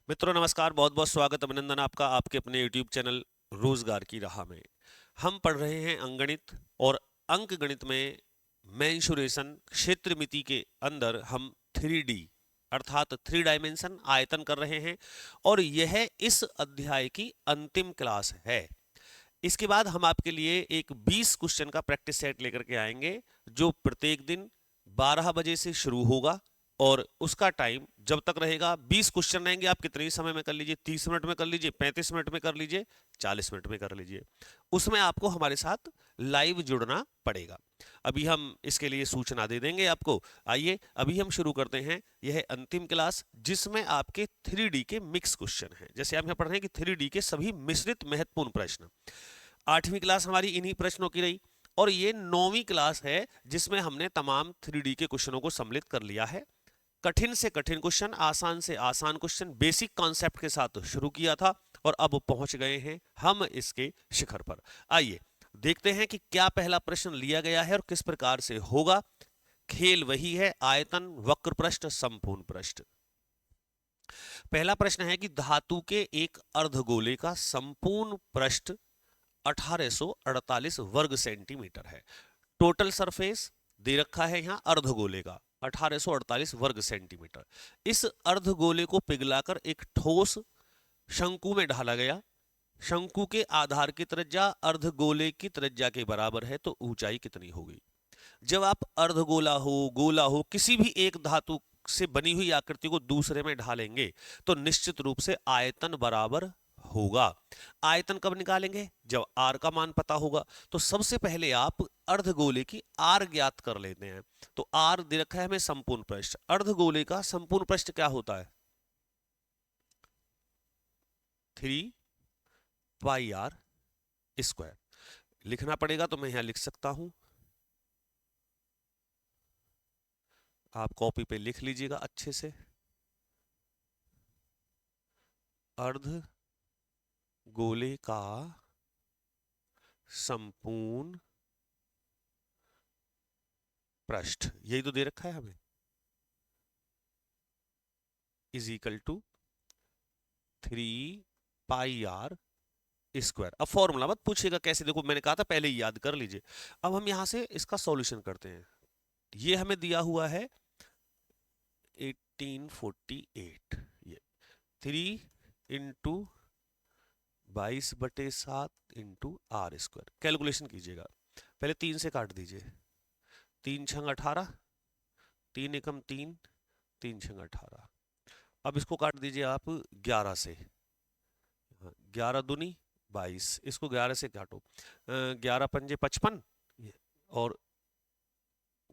मित्रों नमस्कार, बहुत बहुत स्वागत अभिनंदन आपका आपके अपने YouTube चैनल रोजगार की राह में। हम पढ़ रहे हैं अंकगणित और अंक गणित में मेंशुरेशन क्षेत्रमिति के अंदर हम 3D अर्थात 3 डायमेंशन आयतन कर रहे हैं और यह इस अध्याय की अंतिम क्लास है। इसके बाद हम आपके लिए एक 20 क्वेश्चन का प्रैक्टिस सेट लेकर के आएंगे जो प्रत्येक दिन 12 बजे से शुरू होगा और उसका टाइम जब तक रहेगा 20 क्वेश्चन रहेंगे। आप कितने ही समय में कर लीजिए, 30 मिनट में कर लीजिए, 35 मिनट में कर लीजिए, 40 मिनट में कर लीजिए। उसमें आपको हमारे साथ लाइव जुड़ना पड़ेगा। अभी हम इसके लिए सूचना दे देंगे आपको। आइए अभी हम शुरू करते हैं यह अंतिम क्लास जिसमें आपके 3D के मिक्स क्वेश्चन हैं। जैसे आप यहाँ पढ़ रहे हैं कि 3D के सभी मिश्रित महत्वपूर्ण प्रश्न। 8वीं क्लास हमारी इन्हीं प्रश्नों की रही और ये 9वीं क्लास है जिसमें हमने तमाम 3D के क्वेश्चनों को सम्मिलित कर लिया है। कठिन से कठिन क्वेश्चन, आसान से आसान क्वेश्चन, बेसिक कॉन्सेप्ट के साथ शुरू किया था और अब पहुंच गए हैं हम इसके शिखर पर। आइए देखते हैं कि क्या पहला प्रश्न लिया गया है और किस प्रकार से होगा। खेल वही है, आयतन, वक्र पृष्ठ, संपूर्ण पृष्ठ। पहला प्रश्न है कि धातु के एक अर्धगोले का संपूर्ण पृष्ठ 1848 वर्ग सेंटीमीटर है। टोटल सरफेस दे रखा है यहां अर्धगोले का 1848 वर्ग सेंटीमीटर। इस अर्धगोले को पिघलाकर एक ठोस शंकु में ढाला गया। शंकु के आधार की त्रिज्या अर्धगोले की त्रिज्या के बराबर है, तो ऊंचाई कितनी होगी। जब आप अर्धगोला हो, गोला हो, किसी भी एक धातु से बनी हुई आकृति को दूसरे में ढालेंगे तो निश्चित रूप से आयतन बराबर होगा। आयतन कब निकालेंगे? जब आर का मान पता होगा। तो सबसे पहले आप अर्धगोले की आर ज्ञात कर लेते हैं। तो आर दे रखा है हमें संपूर्ण पृष्ठ। अर्धगोले का संपूर्ण पृष्ठ क्या होता है? 3 पाई आर स्क्वायर। लिखना पड़ेगा तो मैं यहां लिख सकता हूं, आप कॉपी पे लिख लीजिएगा अच्छे से। अर्ध गोले का संपूर्ण पृष्ठ, यही तो दे रखा है हमें, is equal to 3 pi r square. अब फॉर्मूला मत पूछिएगा कैसे, देखो मैंने कहा था पहले ही याद कर लीजिए। अब हम यहां से इसका सॉल्यूशन करते हैं। ये हमें दिया हुआ है 1848, ये 3 × 22/7 × कैलकुलेशन कीजिएगा। पहले 3 से काट दीजिए। 3 × 6 = 18, 3 × 1 = 3, 3 × 6 = 18। अब इसको काट दीजिए आप 11 से। 11 दूनी 22, इसको 11 से काटो। 11 × 5 = 55 और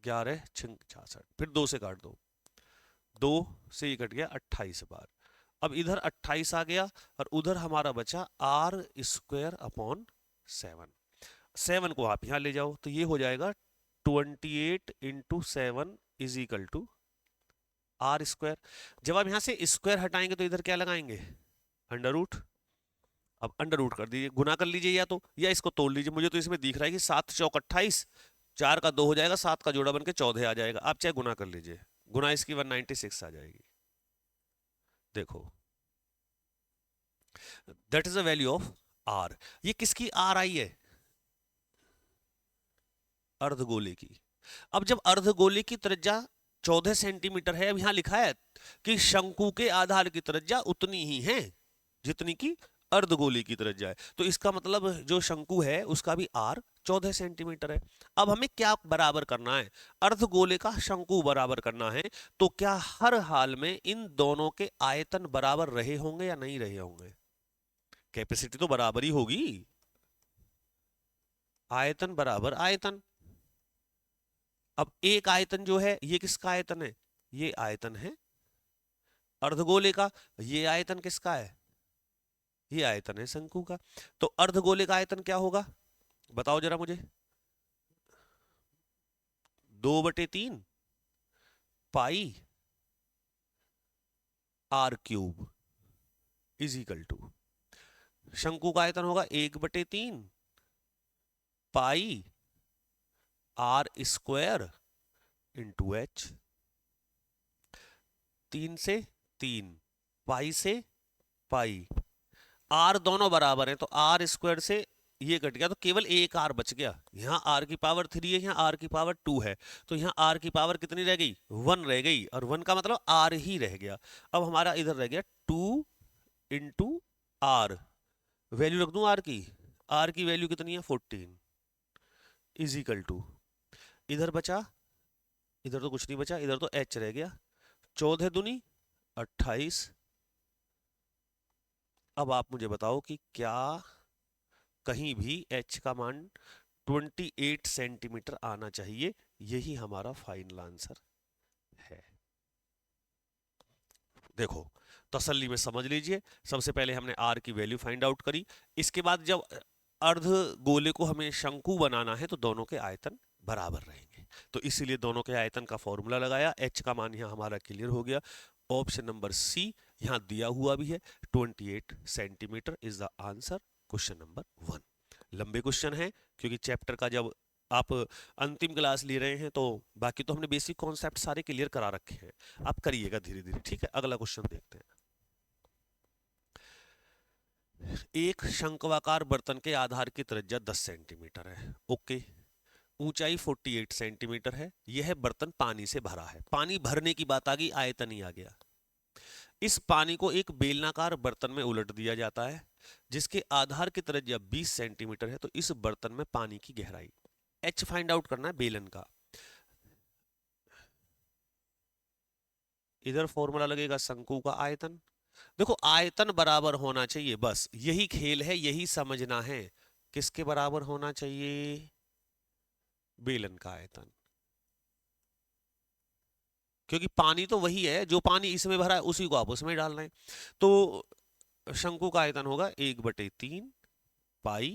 11 × 6 = 66। फिर 2 से काट दो, 2 से ये कट गया 28 बार। अब इधर 28 आ गया और उधर हमारा बचा r² / 7। 7 को आप यहां ले जाओ तो ये हो जाएगा 28 × 7 = r²। जब आप यहां से स्क्वायर हटाएंगे तो इधर क्या लगाएंगे? Under root. अब अंडर रूट कर दीजिए, गुना कर लीजिए या इसको तोड़ लीजिए। मुझे तो इसमें दिख रहा है कि 7 चौक 28, 4 का 2 हो जाएगा, 7 का जोड़ा बन के 14 आ जाएगा। आप चाहे गुना कर लीजिए, गुना इसकी 196 आ जाएगी। देखो that is the value of r. ये किसकी आर आई है? अर्धगोले की। अब जब अर्धगोले की त्रिज्या 14 सेंटीमीटर है, अब यहां लिखा है कि शंकु के आधार की त्रिज्या उतनी ही है जितनी की अर्धगोले की त्रिज्या है। तो इसका मतलब जो शंकु है उसका भी आर 14 सेंटीमीटर है। अब हमें क्या बराबर करना है? अर्धगोले का शंकु बराबर करना है। तो क्या हर हाल में इन दोनों के आयतन बराबर रहे होंगे या नहीं रहे होंगे? कैपेसिटी तो बराबर ही होगी, आयतन बराबर आयतन। अब एक आयतन जो है ये किसका आयतन है? ये आयतन है अर्धगोले का। ये आयतन किसका है? ये आयतन है शंकु का। तो अर्धगोले का आयतन क्या होगा बताओ जरा मुझे। 2/3 पाई r³ = शंकु का आयतन होगा 1/3 पाई r² × h। 3 से 3, पाई से पाई, आर दोनों बराबर हैं तो आर स्क्वायर से ये कट गया तो केवल एक आर बच गया। यहाँ आर की पावर 3 है, यहाँ आर की पावर 2 है, तो यहाँ आर की पावर कितनी रह गई, 1 रह गई, और 1 का मतलब आर ही रह गया। अब हमारा इधर रह गया 2 इंटू आर, वैल्यू रख दूं आर की वैल्यू कितनी है 14 इजिकल टू, इधर बचा, इधर तो कुछ नहीं बचा, इधर तो एच रह गया, 14 दूनी 28। अब आप मुझे बताओ कि क्या कहीं भी h का मान 28 सेंटीमीटर आना चाहिए? यही हमारा फाइनल आंसर है। देखो तसल्ली में समझ लीजिए, सबसे पहले हमने r की वैल्यू फाइंड आउट करी, इसके बाद जब अर्ध गोले को हमें शंकु बनाना है तो दोनों के आयतन बराबर रहेंगे, तो इसीलिए दोनों के आयतन का फॉर्मूला लगाया, h का मान यहाँ हमारा क्लियर हो गया। ऑप्शन नंबर सी यहाँ दिया हुआ भी है, 28 centimetre is the answer, question number 1। लंबे क्वेश्चन है क्योंकि चैप्टर का जब आप अंतिम क्लास ले रहे हैं तो बाकी तो हमने बेसिक कॉन्सेप्ट सारे क्लियर करा रखे हैं, आप करिएगा धीरे धीरे, ठीक है। अगला क्वेश्चन देखते हैं। एक शंक्वाकार बर्तन के आधार की त्रिज्या 10 सेंटीमीटर है, ओके, ऊंचाई 48 सेंटीमीटर है, यह बर्तन पानी से भरा है, पानी भरने की बात आ गई, आयतन ही आ गया। इस पानी को एक बेलनाकार बर्तन में उलट दिया जाता है जिसके आधार की त्रिज्या 20 सेंटीमीटर है, तो इस बर्तन में पानी की गहराई, एच फाइंड आउट करना है बेलन का। इधर फॉर्मूला लगेगा शंकु का आयतन, देखो आयतन बराबर होना चाहिए, बस यही खेल है, यही समझना है, किसके बराबर होना चाहिए, बेलन का आयतन, क्योंकि पानी तो वही है, जो पानी इसमें भरा है उसी को आप उसमें डालना है। तो शंकु का आयतन होगा 1/3 pi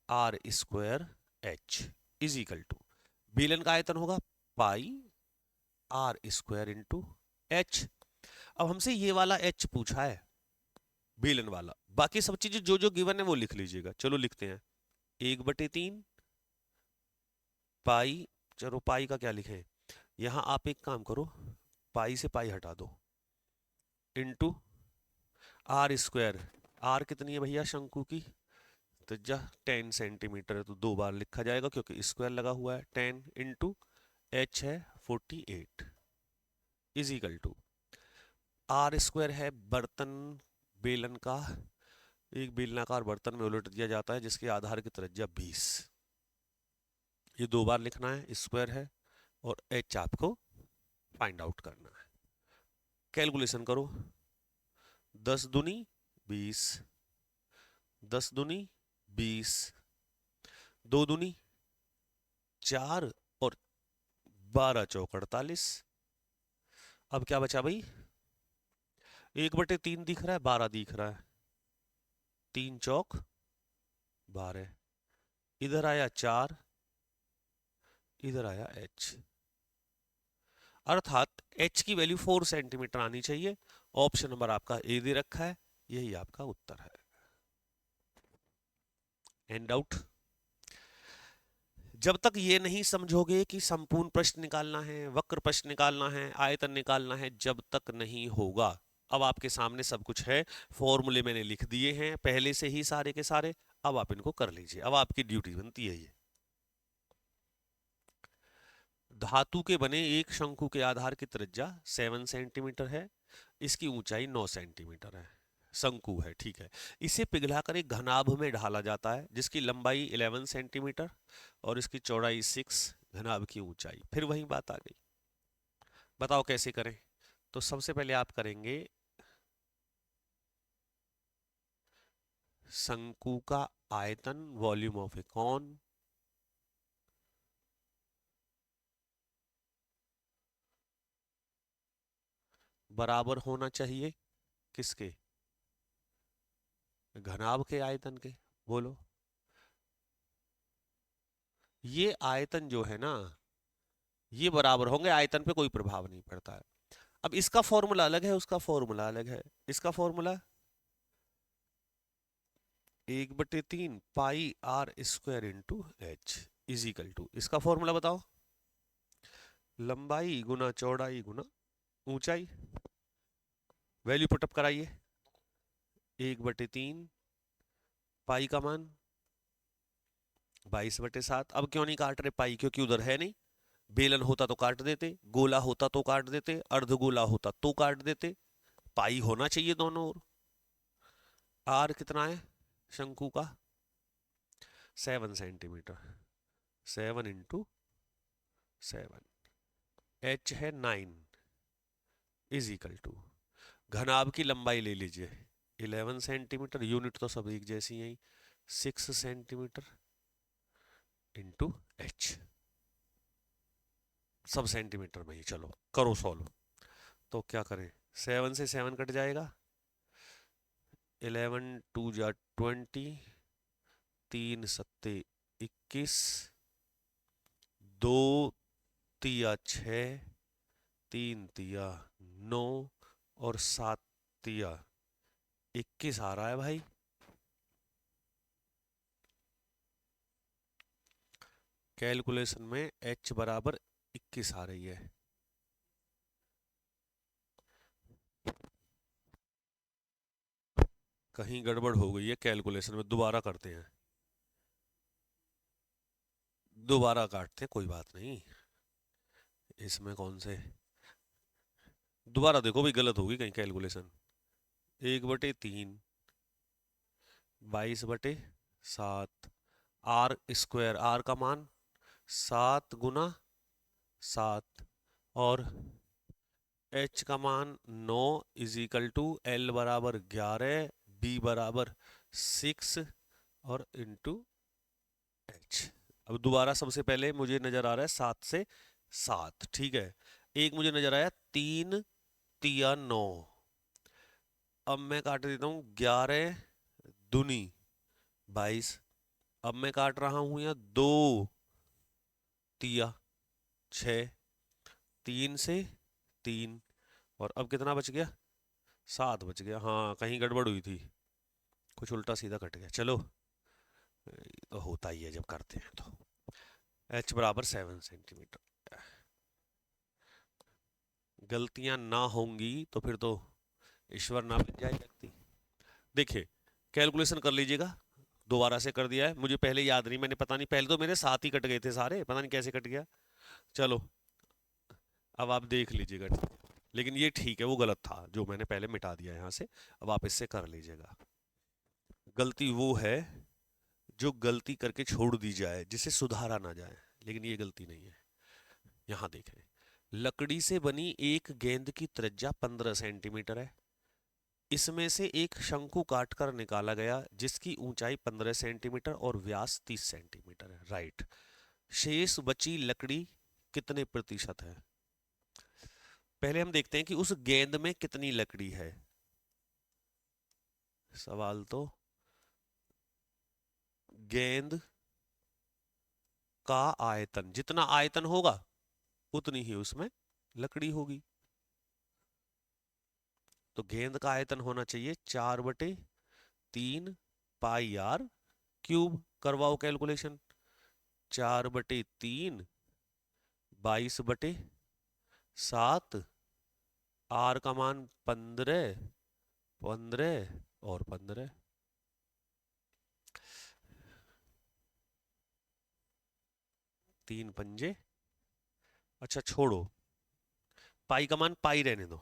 r square h is equal to, बेलन का आयतन होगा pi r square into h. अब हमसे ये वाला एच पूछा है, बेलन वाला, बाकी सब चीजें जो जो गिवन है वो लिख लीजिएगा, चलो लिखते हैं। 1/3 पाई, चलो पाई का क्या लिखें, यहां आप एक काम करो, पाई से पाई हटा दो, इंटू आर स्क्वायर, आर कितनी है भैया शंकु की, तो 10 सेंटीमीटर है तो 2 बार लिखा जाएगा क्योंकि स्क्वायर लगा हुआ है, 10 इंटू एच है 48 इजिकल टू, आर स्क्वायर है बर्तन बेलन का, एक बेलनाकार बर्तन में उलट दिया जाता है जिसके आधार की त्रिज्या 20, ये 2 बार लिखना है, स्क्वायर है, और एच आपको फाइंड आउट करना है। कैलकुलेशन करो, 10 दूनी 20, 10 दूनी 20, 2 दूनी 4 और 12 चौक 48। अब क्या बचा भाई, 1/3 दिख रहा है, 12 दिख रहा है, 3 चौक 12, इधर आया 4, इधर आया h, अर्थात h की वैल्यू 4 सेंटीमीटर आनी चाहिए। ऑप्शन नंबर आपका ए दे रखा है, यही आपका उत्तर है। And out. जब तक ये नहीं समझोगे कि संपूर्ण प्रश्न निकालना है, वक्र प्रश्न निकालना है, आयतन निकालना है, जब तक नहीं होगा। अब आपके सामने सब कुछ है, फॉर्मूले मैंने लिख दिए हैं पहले से ही सारे के सारे, अब आप इनको कर लीजिए, अब आपकी ड्यूटी बनती है ये। धातु के बने एक शंकु के आधार की त्रिज्या 7 सेंटीमीटर है, इसकी ऊंचाई 9 सेंटीमीटर है, शंकु है, ठीक है। इसे पिघलाकर एक घनाभ में ढाला जाता है जिसकी लंबाई 11 सेंटीमीटर और इसकी चौड़ाई 6, घनाभ की ऊंचाई, फिर वही बात आ गई। बताओ कैसे करें, तो सबसे पहले आप करेंगे शंकु का आयतन, वॉल्यूम ऑफ ए कॉन, बराबर होना चाहिए किसके, घनाभ के आयतन के, बोलो। ये आयतन जो है ना, ये बराबर होंगे, आयतन पे कोई प्रभाव नहीं पड़ता है। अब इसका फॉर्मूला अलग है, उसका फॉर्मूला अलग है, इसका formula 1/3 pi r square into h is equal to, इसका फॉर्मूला बताओ, लंबाई गुना चौड़ाई गुना ऊंचाई, वैल्यू पुटअप कराइए, 1/3 पाई का मान 22/7। अब क्यों नहीं काट रहे पाई, क्योंकि उधर है नहीं। बेलन होता तो काट देते, गोला होता तो काट देते, अर्धगोला होता तो काट देते। पाई होना चाहिए दोनों ओर। आर कितना है शंकु का? 7 सेंटीमीटर। 7 × 7। एच है 9 इज इक्वल टू, घनाभ की लंबाई ले लीजिए 11 सेंटीमीटर, यूनिट तो सब एक जैसी हैं, 6 सेंटीमीटर इंटू एच। सब सेंटीमीटर में ही, चलो करो सॉल्व। तो क्या करें, 7 से 7 कट जाएगा, 11 2 जा 20, 3 सत्ते 21, 2 तिया 6, 3 तिया 9 और 7 तिया 21 आ रहा है भाई। कैलकुलेशन में h बराबर 21 आ रही है। कहीं गड़बड़ हो गई है कैलकुलेशन में, दोबारा करते हैं, दोबारा काटते हैं, कोई बात नहीं। इसमें कौन से, दोबारा देखो भी गलत होगी कहीं कैलकुलेशन। 1/3 22/7, आर स्क्वायर, आर का मान 7 × 7 और h का मान 9 इज इक्वल टू l बराबर 11, b बराबर 6 और इंटू h। अब दोबारा सबसे पहले मुझे नजर आ रहा है 7 से 7, ठीक है। एक मुझे नजर आया 3 तिया 9। अब मैं काट देता हूँ 11 दूनी 22। अब मैं काट रहा हूँ यहाँ 2 तिया 6, 3 से 3 और अब कितना बच गया, 7 बच गया। हाँ कहीं गड़बड़ हुई थी, कुछ उल्टा सीधा कट गया। चलो ये तो होता ही है जब करते हैं तो। h बराबर 7 सेंटीमीटर। गलतियां ना होंगी तो फिर तो ईश्वर ना मिल जाए व्यक्ति। देखिए कैलकुलेशन कर लीजिएगा, दोबारा से कर दिया है, मुझे पहले याद नहीं, मैंने पता नहीं, पहले तो मेरे साथ ही कट गए थे सारे, पता नहीं कैसे कट गया। चलो अब आप देख लीजिएगा, ठीक है। लेकिन ये ठीक है, वो गलत था जो मैंने पहले मिटा दिया यहाँ से। अब आप इससे कर लीजिएगा। गलती वो है जो गलती करके छोड़ दी जाए, जिसे सुधारा ना जाए, लेकिन ये गलती नहीं है। यहाँ देखें, लकड़ी से बनी एक गेंद की त्रिज्या 15 सेंटीमीटर है। इसमें से एक शंकु काटकर निकाला गया जिसकी ऊंचाई 15 सेंटीमीटर और व्यास 30 सेंटीमीटर है। राइट। शेष बची लकड़ी कितने प्रतिशत है? पहले हम देखते हैं कि उस गेंद में कितनी लकड़ी है। सवाल तो गेंद का आयतन, जितना आयतन होगा उतनी ही उसमें लकड़ी होगी। तो गेंद का आयतन होना चाहिए 4/3 पाई आर क्यूब। करवाओ कैलकुलेशन। 4/3 22/7, आर का मान 15, 15 और 15। 3 पंजे, अच्छा छोड़ो, पाई का मान पाई रहने दो,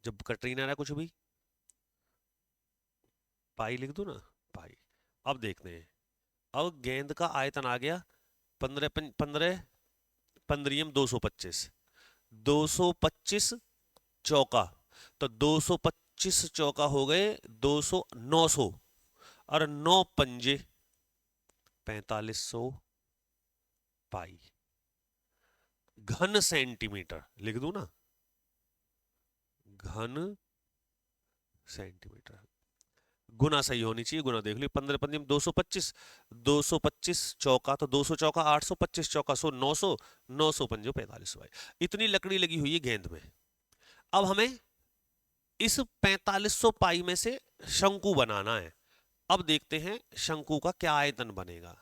जब कट ही ना रहा कुछ भी, पाई लिख दो ना, पाई। अब देखते हैं, अब गेंद का आयतन आ गया 15 पंद्रियम 225, 225 चौका, तो 225 चौका हो गए 200, 900 और 9 पंजे 4500 पाई। घन सेंटीमीटर लिख दूं ना, घन सेंटीमीटर। गुना सही होनी चाहिए, गुना देख ली, 15 पंजे 225, 225 चौका तो 200 चौका 800, 25 चौका 100, 900, 900 पंजे 45 भाई। इतनी लकड़ी लगी हुई है गेंद में। अब हमें इस 4500 पाई में से शंकु बनाना है। अब देखते हैं शंकु का क्या आयतन बनेगा।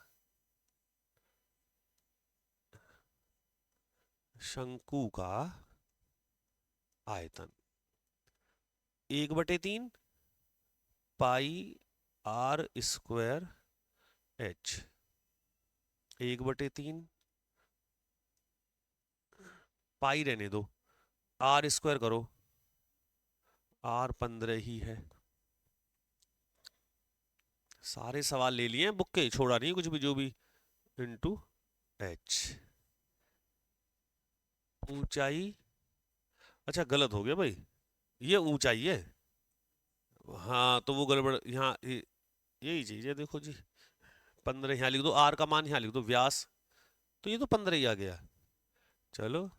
शंकु का आयतन 1/3 पाई आर स्क्वायर एच, 1/3 पाई रहने दो, आर स्क्वायर करो, आर 15 ही है। सारे सवाल ले लिए हैं बुक के, छोड़ा नहीं कुछ भी, जो भी, इंटू एच। ऊंचाई, अच्छा गलत हो गया भाई, ये ऊंचाई है। हाँ तो वो गड़बड़ यहाँ यही चीज है, देखो जी, 15 यहाँ लिख दो, आर का मान यहाँ लिख दो, व्यास, तो ये तो 15 ही आ गया। चलो,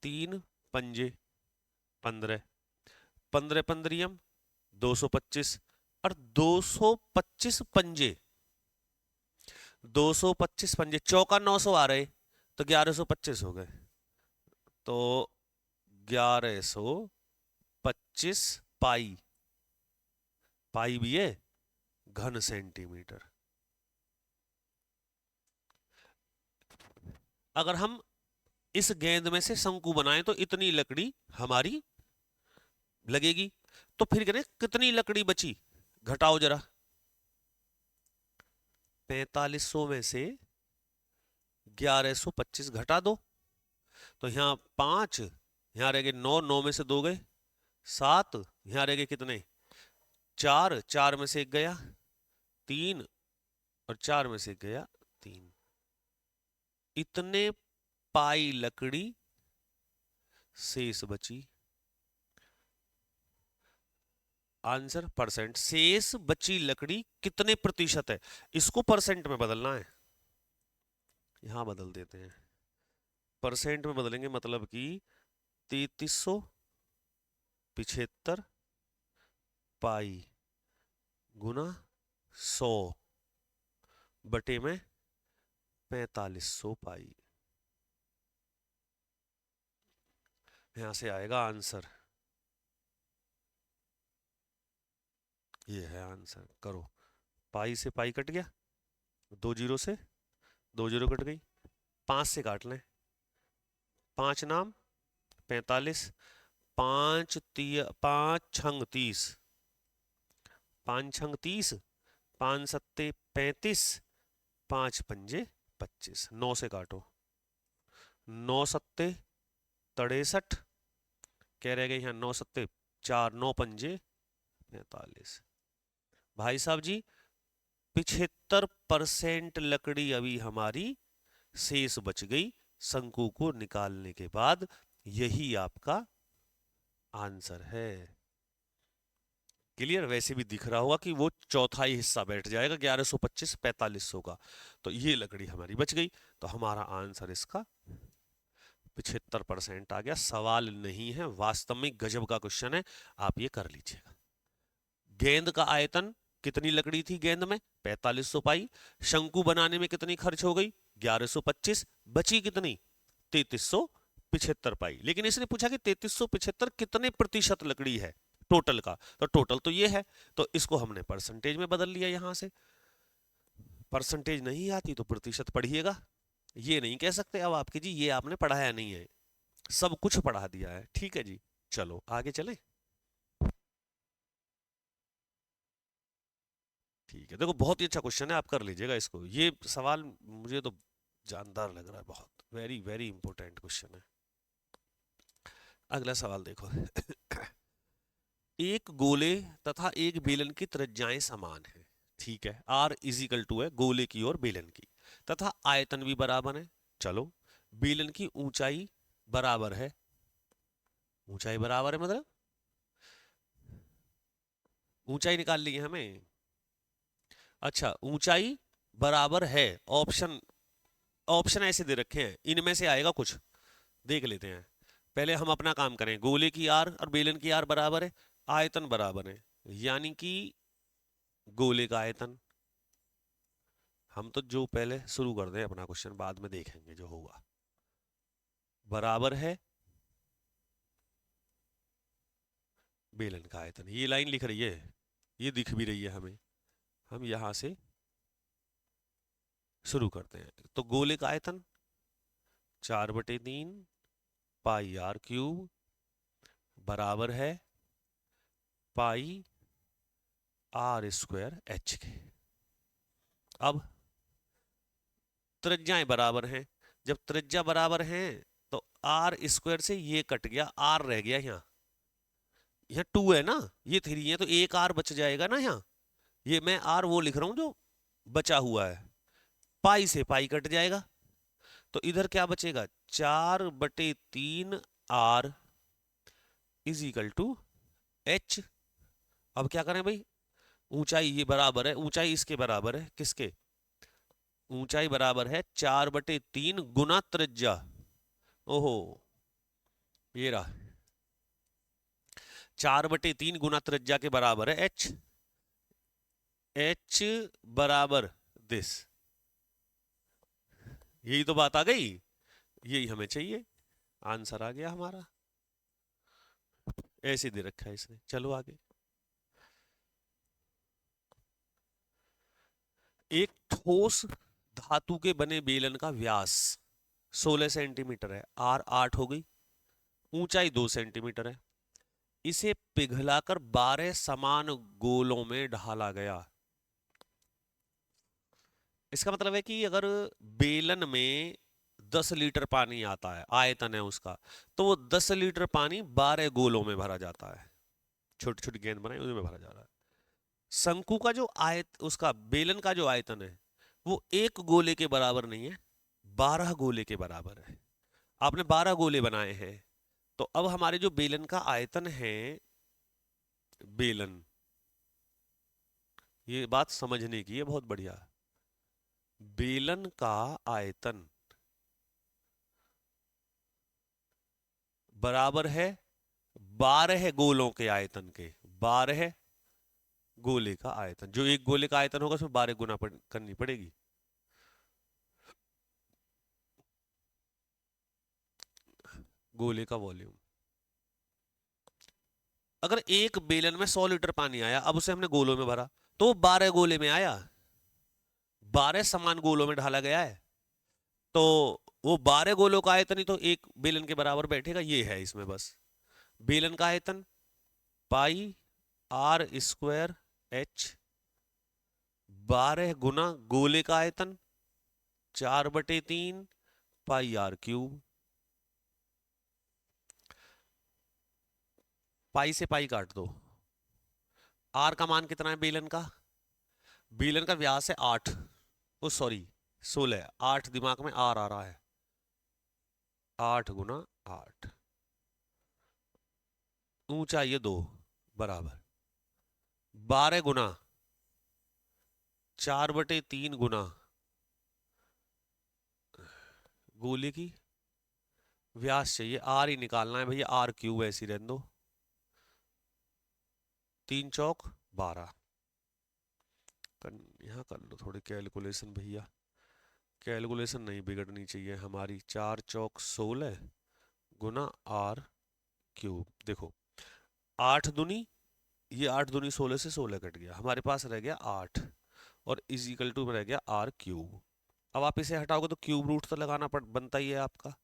3 पंजे 15, 15 पंद्रियम 225, और 225 पंजे, 225 पंजे, चौका 900 आ रहे, तो 1125 हो गए, तो 1125 पाई, पाई भी है घन सेंटीमीटर। अगर हम इस गेंद में से शंकु बनाएं तो इतनी लकड़ी हमारी लगेगी, तो फिर करें कितनी लकड़ी बची, घटाओ जरा, 4500 में से 1125 घटा दो, तो यहाँ 5, यहाँ रह गए 9, 9 में से 2 गए 7, यहाँ रह गए कितने 4, 4 में से 1 गया 3, और 4 में से 1 गया 3, इतने पाई लकड़ी शेष बची। आंसर परसेंट, शेष बची लकड़ी कितने प्रतिशत है, इसको परसेंट में बदलना है, यहां बदल देते हैं, परसेंट में बदलेंगे, मतलब कि 3375 पाई गुना 100 बटे में 4500 पाई, यहां से आएगा आंसर, ये है आंसर। करो, पाई से पाई कट गया, 2 जीरो से 2 जीरो कट गई, 5 से काट लें, 5 नाम 45, 5 छंग 30, 5 छंग 30, 5 सत्ते 35, 5 पंजे 25, 9 से काटो, 9 सत्ते 63, क्या रह गए यहाँ 9 सत्ते 4, 9 पंजे 45। भाई साहब जी, 75% लकड़ी अभी हमारी शेष बच गई शंकु को निकालने के बाद, यही आपका आंसर है। क्लियर, वैसे भी दिख रहा होगा कि वो चौथाई हिस्सा बैठ जाएगा 1125 4500 का, तो ये लकड़ी हमारी बच गई, तो हमारा आंसर इसका 75% आ गया। सवाल नहीं है, वास्तव में गजब का क्वेश्चन है, आप ये कर लीजिएगा। गेंद का आयतन, कितनी लकड़ी थी गेंद में, 4500 पाई, शंकु बनाने में कितनी खर्च हो गई 1125, बची कितनी 3375 पाई, लेकिन इसने पूछा कि 3375 कितने प्रतिशत लकड़ी है टोटल का, तो टोटल तो ये है, तो इसको हमने परसेंटेज में बदल लिया, यहां से परसेंटेज नहीं आती तो प्रतिशत पढ़िएगा, ये नहीं कह सकते अब आपके जी ये आपने पढ़ाया नहीं है, सब कुछ पढ़ा दिया है, ठीक है जी। चलो आगे चलें। ठीक है, देखो बहुत ही अच्छा क्वेश्चन है, आप कर लीजिएगा इसको, ये सवाल मुझे तो जानदार लग रहा है, बहुत वेरी वेरी इंपॉर्टेंट क्वेश्चन है। अगला सवाल देखो एक गोले तथा एक बेलन की त्रिज्याएं समान है, ठीक है, R इजिकल टू है गोले की और बेलन की, तथा आयतन भी बराबर है। चलो, बेलन की ऊंचाई बराबर है, ऊंचाई बराबर है मतलब ऊंचाई निकाल ली है हमें, अच्छा ऊंचाई बराबर है, ऑप्शन ऑप्शन ऐसे दे रखे हैं, इनमें से आएगा कुछ, देख लेते हैं। पहले हम अपना काम करें, गोले की आर और बेलन की आर बराबर है, आयतन बराबर है, यानी कि गोले का आयतन, हम तो जो पहले शुरू कर दें अपना क्वेश्चन, बाद में देखेंगे जो होगा, बराबर है बेलन का आयतन, ये लाइन लिख रही है, ये दिख भी रही है हमें, हम यहां से शुरू करते हैं। तो गोले का आयतन 4/3 पाई आर क्यूब बराबर है पाई आर स्क्वायर एच के। अब त्रिज्याएं बराबर हैं, जब त्रिज्या बराबर हैं तो आर स्क्वायर से ये कट गया, आर रह गया यहाँ, यहाँ 2 है ना, ये 3 है, तो एक आर बच जाएगा ना यहाँ, ये मैं आर वो लिख रहा हूं जो बचा हुआ है, पाई से पाई कट जाएगा, तो इधर क्या बचेगा, 4/3 r is equal to h. अब क्या करें भाई, ऊंचाई ये बराबर है, ऊंचाई इसके बराबर है, किसके, ऊंचाई बराबर है 4/3 गुना त्रिज्या। ओहो, ये रहा 4/3 गुना त्रिज्या के बराबर है एच, एच बराबर दिस, यही तो बात आ गई, यही हमें चाहिए, आंसर आ गया हमारा, ऐसे दे रखा है इसने। चलो आगे, एक ठोस धातु के बने बेलन का व्यास 16 सेंटीमीटर है, आर 8 हो गई, ऊंचाई 2 सेंटीमीटर है, इसे पिघलाकर 12 समान गोलों में ढाला गया। इसका मतलब है कि अगर बेलन में 10 लीटर पानी आता है, आयतन है उसका, तो वो 10 लीटर पानी 12 गोलों में भरा जाता है, छोटी छोटी गेंद बनाई उसमें भरा जा रहा है। शंकु का जो उसका बेलन का जो आयतन है वो एक गोले के बराबर नहीं है, 12 गोले के बराबर है। आपने 12 गोले बनाए हैं, तो अब हमारे जो बेलन का आयतन है, बेलन, ये बात समझने की है बहुत बढ़िया, बेलन का आयतन बराबर है 12 गोलों के आयतन के, 12 गोले का आयतन, जो एक गोले का आयतन होगा उसमें 12 गुना करनी पड़ेगी। गोले का वॉल्यूम, अगर एक बेलन में 100 लीटर पानी आया, अब उसे हमने गोलों में भरा, तो वो 12 गोले में आया, 12 समान गोलों में ढाला गया है, तो वो 12 गोलों का आयतन ही तो एक बेलन के बराबर बैठेगा, ये है इसमें बस। बेलन का आयतन पाई आर स्क्वायर एच, 12 गुना गोले का आयतन 4/3 पाई आर क्यूब, पाई से पाई काट दो, आर का मान कितना है बेलन का, बेलन का व्यास है 8, ओ सॉरी 16, 8 दिमाग में आर आ रहा है, 8 गुना 8, ऊंचाई है 2 बराबर 12 गुना 4/3 गुना गोले की व्यास चाहिए, आर ही निकालना है भैया, आर क्यूब ऐसी रहने दो, 3 चौक 12, यहाँ कर लो थोड़ी कैलकुलेशन भैया, कैलकुलेशन नहीं बिगड़नी चाहिए हमारी, 4 चौक 16 गुना आर क्यूब, देखो 8 दूनी, ये 8 दूनी 16 से 16 कट गया, हमारे पास रह गया 8 और इज इक्वल टू में रह गया आर क्यूब। अब आप इसे हटाओगे तो क्यूब रूट तो लगाना बनता ही है आपका,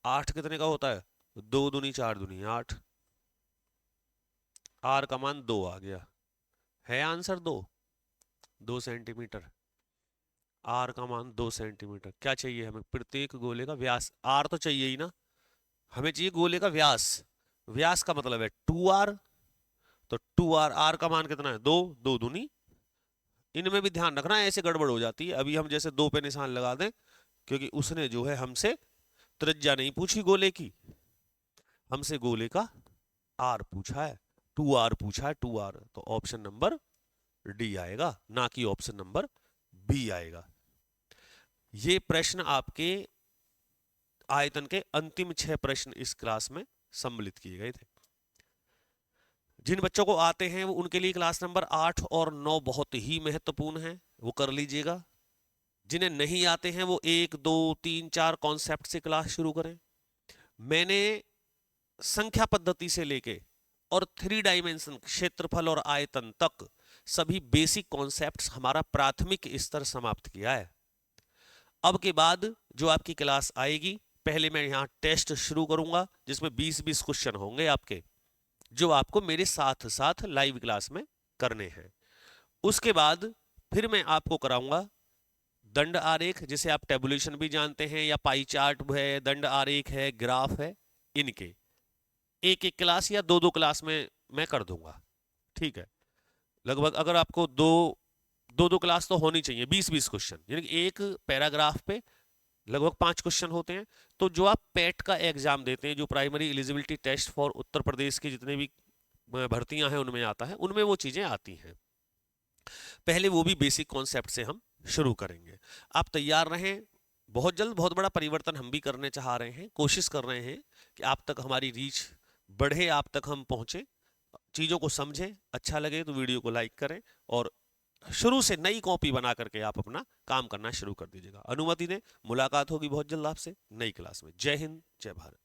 8 कितने का होता है, 2 दूनी 4 दूनी 8, आर का मान 2 आ गया, है आंसर 2 सेंटीमीटर, आर का मान 2 सेंटीमीटर। क्या चाहिए हमें, प्रत्येक गोले का व्यास, आर तो चाहिए ही ना, हमें चाहिए गोले का व्यास, व्यास का मतलब है 2r, तो 2r, आर का मान कितना है 2, 2 दूनी, इनमें भी ध्यान रखना है, ऐसे गड़बड़ हो जाती है, अभी हम जैसे 2 पे निशान लगा दें, क्योंकि उसने जो है हमसे त्रिज्या नहीं पूछी गोले की, हमसे गोले का आर पूछा है, 2r पूछा है, 2r, तो ऑप्शन नंबर डी आएगा, ना कि ऑप्शन नंबर बी आएगा। ये प्रश्न आपके आयतन के अंतिम 6 प्रश्न इस क्लास में सम्मिलित किए गए थे। जिन बच्चों को आते हैं वो उनके लिए क्लास नंबर 8 और 9 बहुत ही महत्वपूर्ण है, वो कर लीजिएगा। जिन्हें नहीं आते हैं वो 1 2 3 4 कॉन्सेप्ट से क्लास शुरू करें। मैंने संख्या पद्धति से लेके और 3 डायमेंशन क्षेत्रफल और आयतन तक सभी बेसिक कॉन्सेप्ट्स हमारा प्राथमिक स्तर समाप्त किया है। अब के बाद जो आपकी क्लास आएगी, पहले मैं यहाँ टेस्ट शुरू करूंगा जिसमें 20-20 क्वेश्चन होंगे आपके, जो आपको मेरे साथ साथ लाइव क्लास में करने हैं। उसके बाद फिर मैं आपको कराऊंगा दंड आरेख, जिसे आप टेबुलेशन भी जानते हैं, या पाई चार्ट है, दंड आरेख है, ग्राफ है, इनके एक एक क्लास या दो दो क्लास में मैं कर दूंगा। ठीक है, लगभग अगर आपको दो दो दो क्लास तो होनी चाहिए, 20-20 क्वेश्चन, यानी कि एक पैराग्राफ पे लगभग 5 क्वेश्चन होते हैं। तो जो आप पेट का एग्जाम देते हैं, जो primary eligibility test for Uttar Pradesh की जितने भी भर्तियां हैं उनमें आता है, उनमें वो चीजें आती हैं। पहले वो भी बेसिक कॉन्सेप्ट से हम शुरू करेंगे। आप तैयार रहें, बहुत जल्द बहुत बड़ा परिवर्तन हम भी करने चाह रहे हैं, कोशिश कर रहे हैं कि आप तक हमारी रीच बढ़े, आप तक हम पहुंचे, चीज़ों को समझें। अच्छा लगे तो वीडियो को लाइक करें और शुरू से नई कॉपी बना करके आप अपना काम करना शुरू कर दीजिएगा। अनुमति दें, मुलाकात होगी बहुत जल्द आपसे नई क्लास में। जय हिंद, जय भारत।